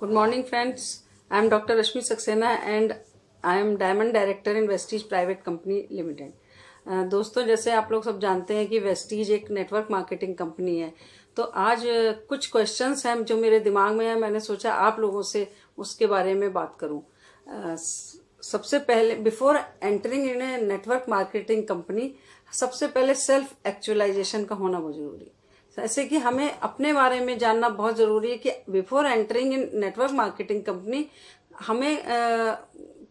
Good morning, friends. I am Dr. Rashmi Saxena and I am Diamond Director in Vestige Private Company Limited. दोस्तों, जैसे आप लोग सब जानते हैं कि वेस्टीज एक नेटवर्क मार्केटिंग कंपनी है। तो आज कुछ क्वेश्चंस हैं जो मेरे दिमाग में है, मैंने सोचा आप लोगों से उसके बारे में बात करूं। सबसे पहले, before entering in a network marketing company, सबसे पहले सेल्फ एक्चुअलाइजेशन का होना बहुत जरूरी है। ऐसे कि हमें अपने बारे में जानना बहुत जरूरी है कि before entering in network marketing company हमें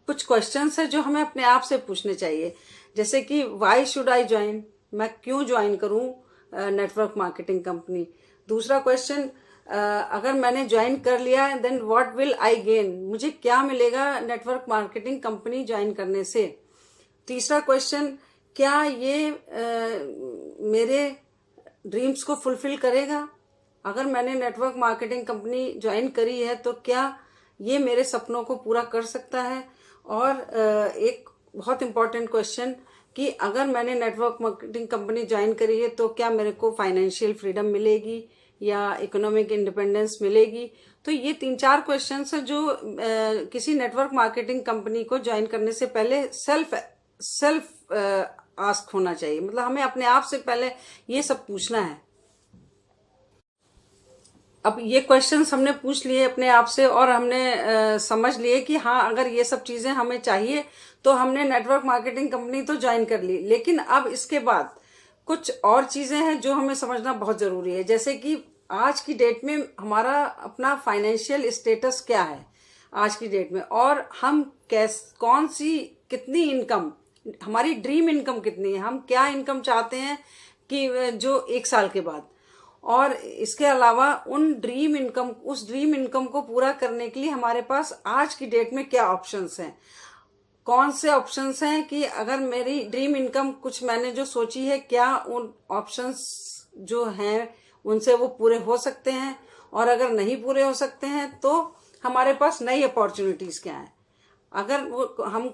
कुछ क्वेश्चंस है जो हमें अपने आप से पूछने चाहिए। जैसे कि व्हाई शुड आई ज्वाइन, मैं क्यों ज्वाइन करूं नेटवर्क मार्केटिंग कंपनी। दूसरा क्वेश्चन, अगर मैंने ज्वाइन कर लिया then what will I gain, मुझे क्या मिलेगा नेटवर्क मार्केटिंग कंपनी ज्वाइन करने से। तीसरा क्वेश्चन, क्या ये मेरे ड्रीम्स को फुलफिल करेगा। अगर मैंने नेटवर्क मार्केटिंग कंपनी ज्वाइन करी है तो क्या ये मेरे सपनों को पूरा कर सकता है। और एक बहुत इंपॉर्टेंट क्वेश्चन कि अगर मैंने नेटवर्क मार्केटिंग कंपनी ज्वाइन करी है तो क्या मेरे को फाइनेंशियल फ्रीडम मिलेगी या इकोनॉमिक इंडिपेंडेंस मिलेगी। तो ये 3-4 क्वेश्चंस है जो किसी नेटवर्क मार्केटिंग कंपनी को ज्वाइन करने से पहले सेल्फ आस्क होना चाहिए। मतलब हमें अपने आप से पहले ये सब पूछना है। अब ये क्वेश्चंस हमने पूछ लिए अपने आप से और हमने समझ लिए कि हाँ, अगर ये सब चीजें हमें चाहिए तो हमने नेटवर्क मार्केटिंग कंपनी तो ज्वाइन कर ली। लेकिन अब इसके बाद कुछ और चीजें हैं जो हमें समझना बहुत जरूरी है। जैसे कि आज की डेट में हमारा अपना फाइनेंशियल स्टेटस क्या है आज की डेट में, और हम कौन सी कितनी इनकम, हमारी ड्रीम इनकम कितनी है, हम क्या इनकम चाहते हैं कि जो 1 साल के बाद। और इसके अलावा उस ड्रीम इनकम को पूरा करने के लिए हमारे पास आज की डेट में क्या ऑप्शंस हैं, कौन से ऑप्शंस हैं कि अगर मेरी ड्रीम इनकम कुछ मैंने जो सोची है, क्या उन ऑप्शंस जो हैं उनसे वो पूरे हो सकते हैं, और अगर नहीं पूरे हो सकते हैं तो हमारे पास नई अपॉर्चुनिटीज क्या है। अगर वो हम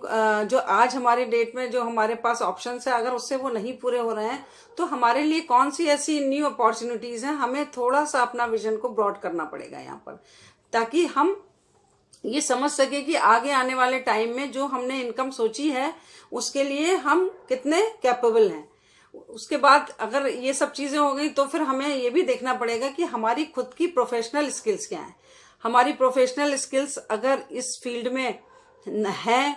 जो आज हमारी डेट में जो हमारे पास ऑप्शंस है, अगर उससे वो नहीं पूरे हो रहे हैं तो हमारे लिए कौन सी ऐसी न्यू अपॉर्चुनिटीज हैं। हमें थोड़ा सा अपना विजन को ब्रॉड करना पड़ेगा यहाँ पर, ताकि हम ये समझ सके कि आगे आने वाले टाइम में जो हमने इनकम सोची है उसके लिए हम कितने कैपेबल हैं। उसके बाद अगर ये सब चीजें हो गई तो फिर हमें ये भी देखना पड़ेगा कि हमारी खुद की प्रोफेशनल स्किल्स क्या है। हमारी प्रोफेशनल स्किल्स अगर इस फील्ड में है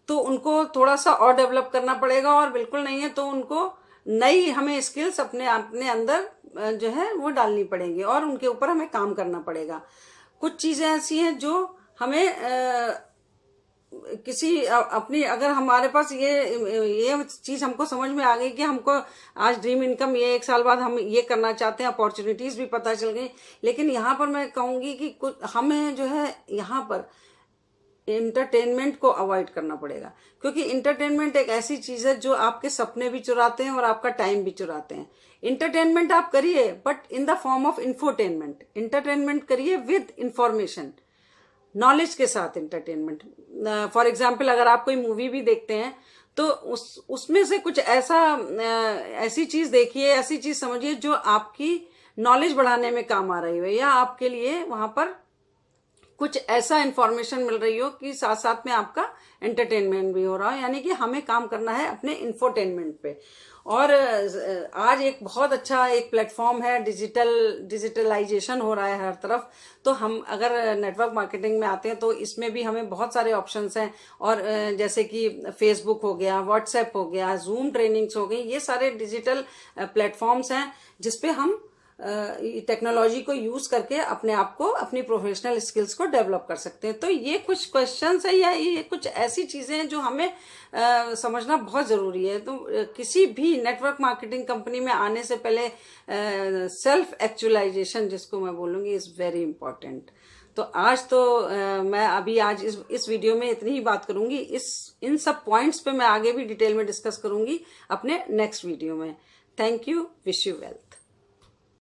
तो उनको थोड़ा सा और डेवलप करना पड़ेगा, और बिल्कुल नहीं है तो उनको नई हमें स्किल्स अपने अंदर जो है वो डालनी पड़ेंगी और उनके ऊपर हमें काम करना पड़ेगा। कुछ चीजें ऐसी हैं जो हमें किसी अपनी, अगर हमारे पास ये चीज हमको समझ में आ गई कि हमको आज ड्रीम इनकम ये 1 साल बाद हम ये करना चाहते हैं, अपॉर्चुनिटीज भी पता चल गई। लेकिन यहाँ पर मैं कहूंगी कि हमें जो है यहाँ पर इंटरटेनमेंट को अवॉइड करना पड़ेगा, क्योंकि इंटरटेनमेंट एक ऐसी चीज है जो आपके सपने भी चुराते हैं और आपका टाइम भी चुराते हैं। इंटरटेनमेंट आप करिए but in the form of infotainment. Entertainment करिए विद इंफॉर्मेशन, नॉलेज के साथ इंटरटेनमेंट। फॉर एग्जाम्पल, अगर आप कोई मूवी भी देखते हैं तो उसमें से कुछ ऐसी चीज देखिए, ऐसी चीज समझिए जो आपकी नॉलेज बढ़ाने में काम आ रही हो, या आपके लिए वहां पर कुछ ऐसा इंफॉर्मेशन मिल रही हो कि साथ साथ में आपका एंटरटेनमेंट भी हो रहा हो। यानी कि हमें काम करना है अपने इंफोटेनमेंट पे। और आज एक बहुत अच्छा एक प्लेटफॉर्म है, डिजिटलाइजेशन हो रहा है हर तरफ। तो हम अगर नेटवर्क मार्केटिंग में आते हैं तो इसमें भी हमें बहुत सारे ऑप्शंस हैं। और जैसे कि फेसबुक हो गया, व्हाट्सएप हो गया, जूम ट्रेनिंग्स हो गई, ये सारे डिजिटल प्लेटफॉर्म्स हैं जिसपे हम टेक्नोलॉजी को यूज करके अपने आप को, अपनी प्रोफेशनल स्किल्स को डेवलप कर सकते हैं। तो ये कुछ क्वेश्चंस है या ये कुछ ऐसी चीजें हैं जो हमें समझना बहुत जरूरी है। तो किसी भी नेटवर्क मार्केटिंग कंपनी में आने से पहले सेल्फ एक्चुअलाइजेशन, जिसको मैं बोलूंगी, इज वेरी इंपॉर्टेंट। तो आज तो मैं अभी आज इस वीडियो में इतनी ही बात करूंगी। इन सब पॉइंट्स पे मैं आगे भी डिटेल में डिस्कस करूंगी अपने नेक्स्ट वीडियो में। Thank you, wish you well.